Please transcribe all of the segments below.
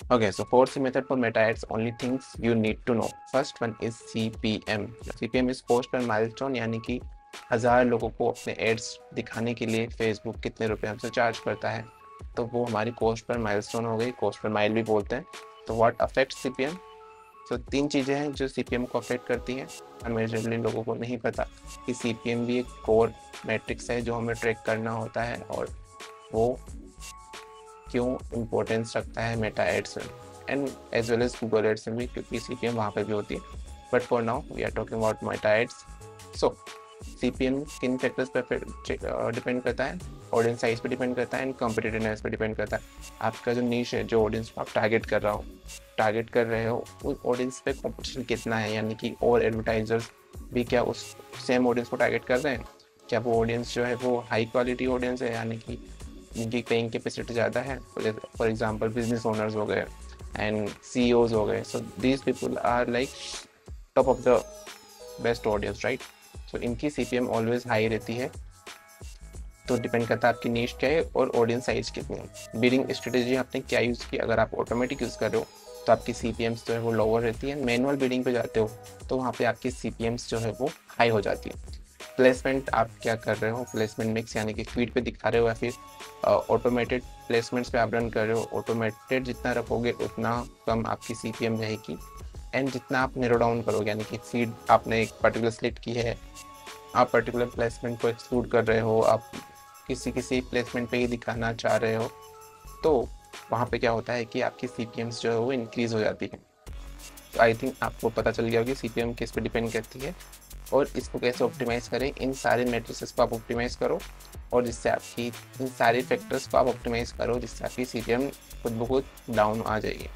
Okay, so fourth method for meta ads, only things you need to know. First one is CPM. CPM is cost per milestone, यानी कि 1000 लोगों को अपने ads दिखाने के लिए फेसबुक कितने रुपए हमसे चार्ज करता है, तो वो हमारी कॉस्ट पर माइलस्टोन हो गई, कॉस्ट पर माइल भी बोलते हैं। तो व्हाट अफेक्ट सीपीएम? तो तीन चीज़ें हैं जो सीपीएम को अफेक्ट करती हैं। अनमेजरेबली लोगों को नहीं पता कि सीपीएम भी एक कोर मैट्रिक्स है जो हमें ट्रैक करना होता है, और वो क्यों इम्पोर्टेंस रखता है मेटा एड्स में and as well as Google ads में भी, क्योंकि सीपीएम वहाँ पे भी होती है। But for now we are talking about Meta ads. So CPM किन फैक्टर्स पर डिपेंड करता है? ऑडियंस साइज पे डिपेंड करता है एंड कॉम्पिटिटिवनेस पे डिपेंड करता है। आपका जो नीश है, जो ऑडियंस आप टारगेट कर रहे हो उस ऑडियंस पे कॉम्पिटिशन कितना है, यानी कि और एडवर्टाइजर्स भी क्या उस सेम ऑडियंस को टारगेट कर रहे हैं? क्या वो ऑडियंस जो है वो हाई क्वालिटी ऑडियंस है, यानी कि जिनकी पेइंग कैपेसिटी ज़्यादा है? फॉर एग्जांपल बिजनेस ओनर्स हो गए एंड सीईओज हो गए, so these people are like top of the best audience, right? So इनकी सीपीएम ऑलवेज हाई रहती है। तो डिपेंड करता है आपकी नीश क्या है और ऑडियंस साइज कितनी है। बिडिंग स्ट्रेटेजी आपने क्या यूज़ की? अगर आप ऑटोमेटिक यूज़ कर रहे हो तो आपकी सीपीएम्स जो है वो लोअर रहती है। मैनुअल बिडिंग पे जाते हो तो वहाँ पे आपकी सीपीएम्स जो है वो हाई हो जाती है। प्लेसमेंट आप क्या कर रहे हो? प्लेसमेंट मिक्स, यानी कि फीड पे दिखा रहे हो या फिर ऑटोमेटेड प्लेसमेंट्स पे आप रन कर रहे हो। ऑटोमेटेड जितना रखोगे उतना कम आपकी सीपीएम रहेगी, एंड जितना आप नैरो डाउन करोगे, यानी कि फीड आपने एक पर्टिकुलर सिलेक्ट की है, आप पर्टिकुलर प्लेसमेंट को एक्सक्लूड कर रहे हो, आप किसी प्लेसमेंट पे ही दिखाना चाह रहे हो, तो वहाँ पे क्या होता है कि आपकी सीपीएम्स जो है वो इंक्रीज़ हो जाती है। तो आई थिंक आपको पता चल गया होगा कि सीपीएम किस पे डिपेंड करती है और इसको कैसे ऑप्टिमाइज़ करें। इन सारे मैट्रिसेस को आप ऑप्टिमाइज़ करो, और जिससे आपकी इन सारे फैक्टर्स को आप ऑप्टिमाइज़ करो, जिससे आपकी सीपीएम खुद ब खुद डाउन आ जाएगी।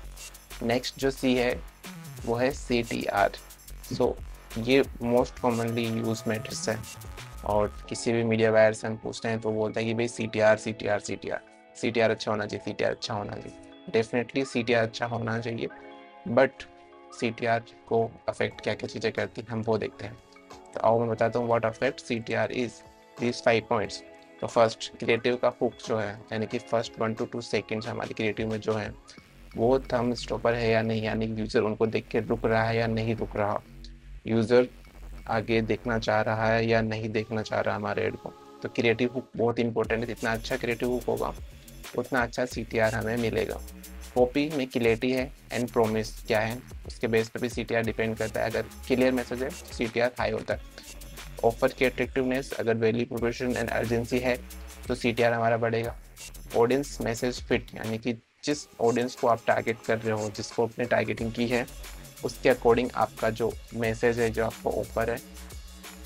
नेक्स्ट जो सी है वो है CTR। सो ये मोस्ट कॉमनली यूज मैट्रिक्स है, और किसी भी मीडिया वायर से हम पूछते हैं तो बोलता है कि भाई CTR अच्छा होना चाहिए, CTR अच्छा होना चाहिए। डेफिनेटली CTR अच्छा होना चाहिए, बट CTR को अफेक्ट क्या क्या चीज़ें करती हैं हम वो देखते हैं। तो आओ मैं बताता हूँ what affect CTR is these 5 points. तो फर्स्ट, क्रिएटिव का हुक जो है, यानी कि फर्स्ट 1 to 2 सेकेंड्स हमारे क्रिएटिव में जो है वो थंब स्टॉपर है या नहीं, यानी यूज़र उनको देख के रुक रहा है या नहीं रुक रहा, यूज़र आगे देखना चाह रहा है या नहीं देखना चाह रहा हमारे एड को। तो क्रिएटिव हुक बहुत इंपॉर्टेंट है। जितना अच्छा क्रिएटिव हुक होगा उतना अच्छा CTR हमें मिलेगा। कॉपी में क्लियरिटी है एंड प्रोमिस क्या है, उसके बेस पर भी CTR डिपेंड करता है। अगर क्लियर मैसेज है तो CTR हाई होता है। ऑफर की अट्रैक्टिवनेस, अगर वैल्यू प्रोपोर्शन एंड अर्जेंसी है तो CTR हमारा बढ़ेगा। ऑडियंस मैसेज फिट, यानी कि जिस ऑडियंस को आप टारगेट कर रहे हो, जिसको आपने टारगेटिंग की है, उसके अकॉर्डिंग आपका जो मैसेज है, जो आपका ऑफर है,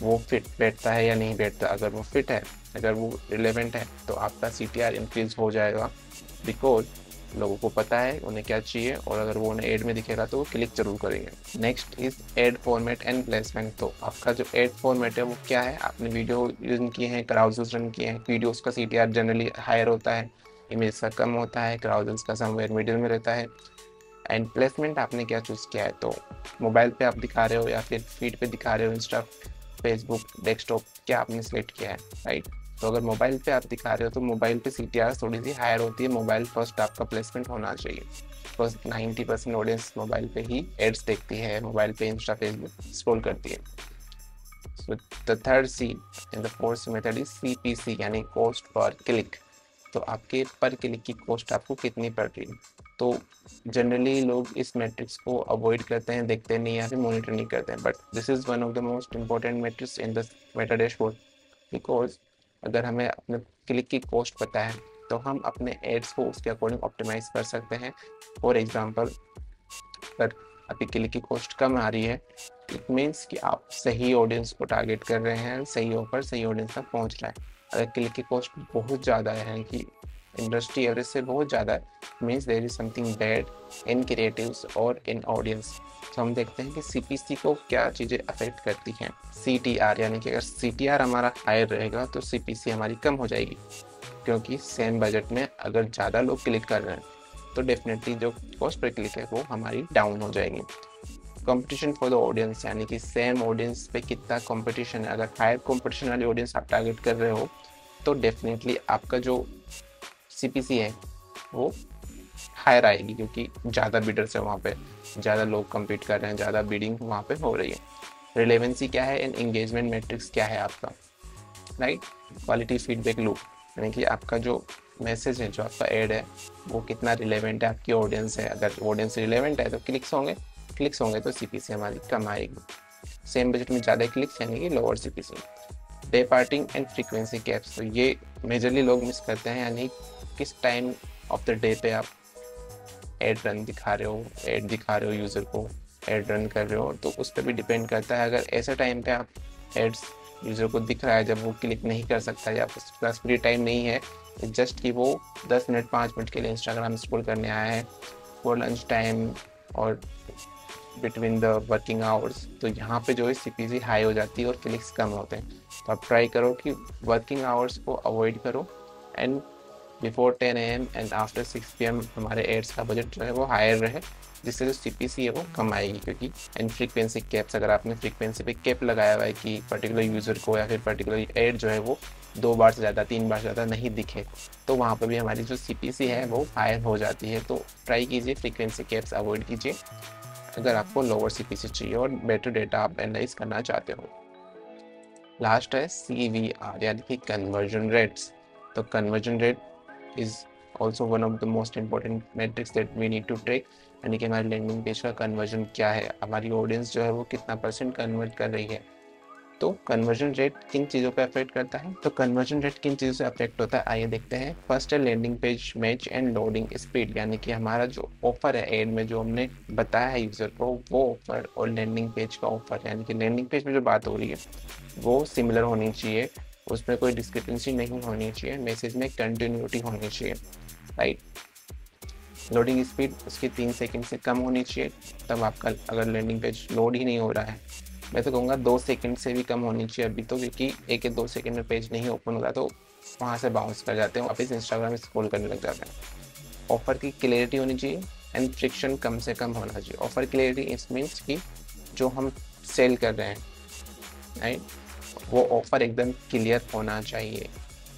वो फिट बैठता है या नहीं बैठता। अगर वो फिट है, अगर वो रिलेवेंट है, तो आपका CTR इंक्रीज हो जाएगा, बिकॉज लोगों को पता है उन्हें क्या चाहिए, और अगर वो उन्हें एड में दिखेगा तो वो क्लिक जरूर करेंगे। Next is add format and placement. तो आपका जो एड फॉर्मेट है वो क्या है? आपने वीडियो रन किए हैं, क्राउजेस रन किए हैं, वीडियोस का CTR जनरली हायर होता है, इमेज का कम होता है, क्राउजेस का समवेयर मिडिल में रहता है। एंड प्लेसमेंट आपने क्या चूज़ किया है? तो मोबाइल पे आप दिखा रहे हो या फिर फीड पे दिखा रहे हो, इंस्टा, फेसबुक, डेस्कटॉप, क्या आपने सेलेक्ट किया है, राइट? तो अगर मोबाइल पे आप दिखा रहे हो तो मोबाइल पे CTR थोड़ी सी हायर होती है। मोबाइल फर्स्ट आपका प्लेसमेंट होना चाहिए, बिकॉज 90% ऑडियंस मोबाइल पे ही एड्स देखती है, मोबाइल पे इंस्टा, फेसबुक स्क्रॉल करती है। So the third C in the fourth method is CPC, यानी कॉस्ट पर क्लिक। तो आपके पर क्लिक की कॉस्ट आपको कितनी पड़ रही है? तो जनरली लोग इस मैट्रिक्स को अवॉइड करते हैं, देखते नहीं या फिर मॉनिटर नहीं करते हैं, but this is one of the most important matrix in the Meta dashboard. Because अगर हमें अपने क्लिक की कॉस्ट पता है तो हम अपने एड्स को उसके अकॉर्डिंग ऑप्टिमाइज कर सकते हैं। फॉर एग्जांपल, अगर आपकी क्लिक की कॉस्ट कम आ रही है, इट मीन्स कि आप सही ऑडियंस को टारगेट कर रहे हैं, सही ऑफर सही ऑडियंस तक पहुंच रहा है। अगर क्लिक की कॉस्ट बहुत ज़्यादा है कि इंडस्ट्री एवरेज से बहुत ज़्यादा है, means there is something bad in creatives और इन ऑडियंस। तो हम देखते हैं कि CPC को क्या चीज़ें अफेक्ट करती हैं। CTR, यानी कि अगर CTR हमारा हायर रहेगा तो CPC हमारी कम हो जाएगी, क्योंकि सेम बजट में अगर ज़्यादा लोग क्लिक कर रहे हैं तो डेफिनेटली जो कॉस्ट पर क्लिक है वो हमारी डाउन हो जाएगी। कंपटीशन फॉर द ऑडियंस, यानी कि सेम ऑडियंस पे कितना कंपटीशन है। अगर हायर कंपटीशन वाली ऑडियंस आप टारगेट कर रहे हो तो डेफिनेटली आपका जो CPC है वो हायर आएगी, क्योंकि ज़्यादा बिडर्स है वहाँ पे, ज़्यादा लोग compete कर रहे हैं, ज़्यादा बिडिंग वहाँ पे हो रही है। रिलेवेंसी क्या है एंड एंगेजमेंट मैट्रिक्स क्या है आपका, राइट। क्वालिटी फीडबैक लूप, यानी कि आपका जो मैसेज है, जो आपका एड है, वो कितना रिलेवेंट है, आपकी ऑडियंस है। अगर ऑडियंस रिलेवेंट है तो क्लिक्स होंगे तो सीपीसी हमारी कम आएगी। सेम बजट में ज़्यादा क्लिक्स यानी कि lower CPC. Day parting and frequency caps, तो ये मेजरली लोग मिस करते हैं, यानी किस टाइम ऑफ द डे पे आप एड दिखा रहे हो यूज़र को, एड रन कर रहे हो, तो उस पर भी डिपेंड करता है। अगर ऐसा टाइम पे आप एड्स यूज़र को दिख रहा है जब वो क्लिक नहीं कर सकता या उसके पास फ्री टाइम नहीं है, जस्ट कि वो 10 मिनट 5 मिनट के लिए इंस्टाग्राम स्क्रॉल करने आया है फॉर लंच टाइम और बिटवीन द वर्किंग आवर्स, तो यहाँ पे जो है सीपीसी हाई हो जाती है और क्लिक्स कम होते हैं। तो आप ट्राई करो कि वर्किंग आवर्स को अवॉइड करो and before 10 AM and after 6 PM हमारे एड्स का बजट जो है वो हायर रहे, जिससे जो सीपीसी है वो कम आएगी। क्योंकि एंड फ्रीक्वेंसी कैप्स, अगर आपने फ्रीक्वेंसी पे कैप लगाया हुआ है कि पर्टिकुलर यूज़र को या फिर पर्टिकुलर एड जो है वो 2 बार से ज़्यादा 3 बार से ज़्यादा नहीं दिखे, तो वहाँ पर भी हमारी जो सीपीसी है वो हायर हो जाती है। तो ट्राई कीजिए, फ्रीक्वेंसी कैप्स अवॉइड कीजिए अगर आपको लोअर सीपीसी चाहिए और बेटर डेटा आप एनालाइज करना चाहते हो। लास्ट है CVR यानी कि कन्वर्जन रेट्स। तो conversion rate is also one of the most important metrics that we need to track, यानी कि हमारी लैंडिंग पेज का कन्वर्जन क्या है, हमारी ऑडियंस जो है वो कितना % कन्वर्ट कर रही है। तो कन्वर्जन रेट किन चीज़ों पे अफेक्ट करता है, तो कन्वर्जन रेट किन चीज़ों से अफेक्ट होता है आइए देखते हैं। फर्स्ट है landing page match and loading speed, यानी कि हमारा जो ऑफर है एड में जो हमने बताया है यूज़र को, वो ऑफर और लैंडिंग पेज का ऑफर, यानी कि लैंडिंग पेज में जो बात हो रही है वो सिमिलर होनी चाहिए, उसमें कोई डिस्क्रिपेंसी नहीं होनी चाहिए, मैसेज में कंटिन्यूटी होनी चाहिए, राइट। लोडिंग स्पीड उसकी 3 सेकंड से कम होनी चाहिए, तब आपका अगर लैंडिंग पेज लोड ही नहीं हो रहा है, मैं तो कहूँगा 2 सेकंड से भी कम होनी चाहिए अभी तो, क्योंकि 1 या 2 सेकंड में पेज नहीं ओपन होता तो वहाँ से बाउंस कर जाते हैं, वापस इंस्टाग्राम में स्क्रॉल करने लग जाते हैं। ऑफर की क्लियरिटी होनी चाहिए एंड फ्रिक्शन कम से कम होना चाहिए। ऑफर क्लियरिटी इस मीन्स कि जो हम सेल कर रहे हैं, राइट, वो ऑफ़र एकदम क्लियर होना चाहिए,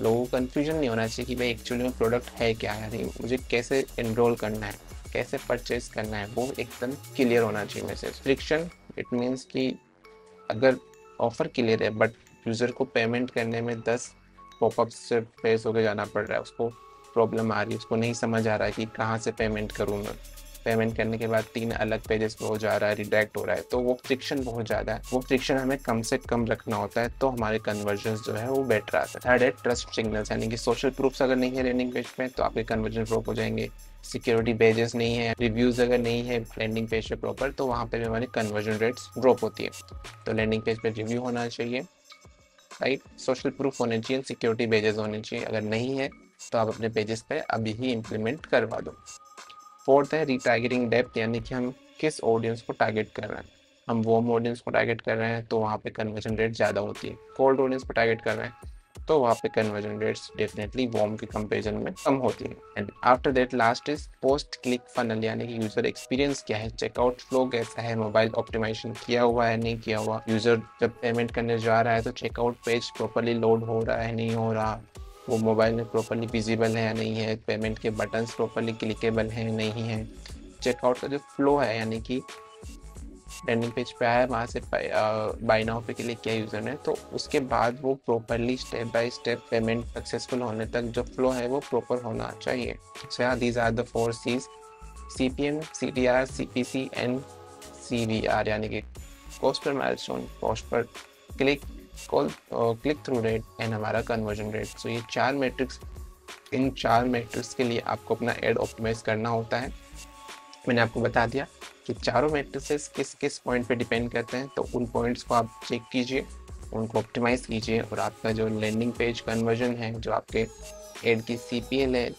लोगों को कन्फ्यूजन नहीं होना चाहिए कि भाई एक्चुअली में प्रोडक्ट है क्या है, नहीं मुझे कैसे एनरोल करना है, कैसे परचेज करना है, वो एकदम क्लियर होना चाहिए मैसेज। फ्रिक्शन इट मीन्स कि अगर ऑफ़र क्लियर है बट यूज़र को पेमेंट करने में 10 पॉपअप से फेस होकर जाना पड़ रहा है, उसको प्रॉब्लम आ रही है, उसको नहीं समझ आ रहा है कि कहाँ से पेमेंट करूँ मैं, पेमेंट करने के बाद 3 अलग पेजेस पे हो जा रहा है, रिडायरेक्ट हो रहा है, तो वो फ्रिक्शन बहुत ज़्यादा है। वो फ्रिक्शन हमें कम से कम रखना होता है, तो हमारे कन्वर्जन्स जो है वो बेटर आता है। थर्ड है ट्रस्ट सिग्नल्स, यानी कि सोशल प्रूफ्स अगर नहीं है लैंडिंग पेज पे तो आपके कन्वर्जन ड्रॉप हो जाएंगे। सिक्योरिटी पेजेस नहीं है, रिव्यूज़ अगर नहीं है लैंडिंग पेज पे प्रॉपर, तो वहाँ पे भी हमारी कन्वर्जन रेट्स ड्रॉप होती है। तो लैंडिंग पेज पे रिव्यू होना चाहिए, राइट, सोशल प्रूफ होने चाहिए, सिक्योरिटी पेजेस होने चाहिए। अगर नहीं है तो आप अपने पेजेस पे अभी ही इम्प्लीमेंट करवा दो। फोर्थ है रीटारगेटिंग डेप्थ, यानी कि हम किस ऑडियंस को टारगेट कर रहे हैं। हम वार्म ऑडियंस को टारगेट कर रहे हैं तो वहाँ पे कन्वर्जन रेट ज़्यादा होती है। कोल्ड ऑडियंस को टारगेट कर रहे हैं तो वहाँ पे कन्वर्जन रेट्स डेफिनेटली वार्म के कंपेरिजन में कम होती है। And after that last is post click funnel, यानी कि यूजर एक्सपीरियंस क्या है, चेकआउट फ्लो कैसा है, मोबाइल ऑप्टिमाइजेशन किया हुआ है नहीं किया हुआ, यूजर जब पेमेंट करने जा रहा है तो चेकआउट पेज प्रॉपरली लोड हो रहा है नहीं हो रहा, वो मोबाइल में प्रॉपरली विजिबल है या नहीं है, पेमेंट के बटन्स प्रॉपरली क्लिकेबल हैं नहीं है, चेकआउट का जो फ्लो है, यानी कि लैंडिंग पेज पे आया वहाँ से बाय नाउ पे क्लिक किया यूज़र ने, तो उसके बाद वो properly step by step payment successful होने तक जो फ्लो है वो प्रॉपर होना चाहिए। सो यार these are the 4 C's, CPM, CTR, CPC and CVR, यानी कि cost per milestone, cost per click, click through rate and हमारा कन्वर्जन रेट। सो ये 4 मैट्रिक्स, इन 4 मैट्रिक्स के लिए आपको अपना एड ऑप्टिमाइज करना होता है। मैंने आपको बता दिया कि चारों मैट्रिसेस किस किस पॉइंट पे डिपेंड करते हैं, तो उन पॉइंट्स को आप चेक कीजिए, उनको ऑप्टिमाइज कीजिए और आपका जो लैंडिंग पेज कन्वर्जन है, जो आपके एड की CPL है,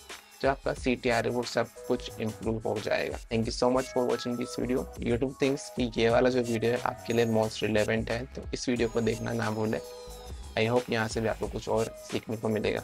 जो आपका CTR है, वो सब कुछ इम्प्रूव हो जाएगा। Thank you so much for watching this video. YouTube thinks कि ये वाला जो वीडियो है आपके लिए मोस्ट रिलेवेंट है, तो इस वीडियो को देखना ना भूलें। आई होप यहाँ से भी आपको कुछ और सीखने को मिलेगा।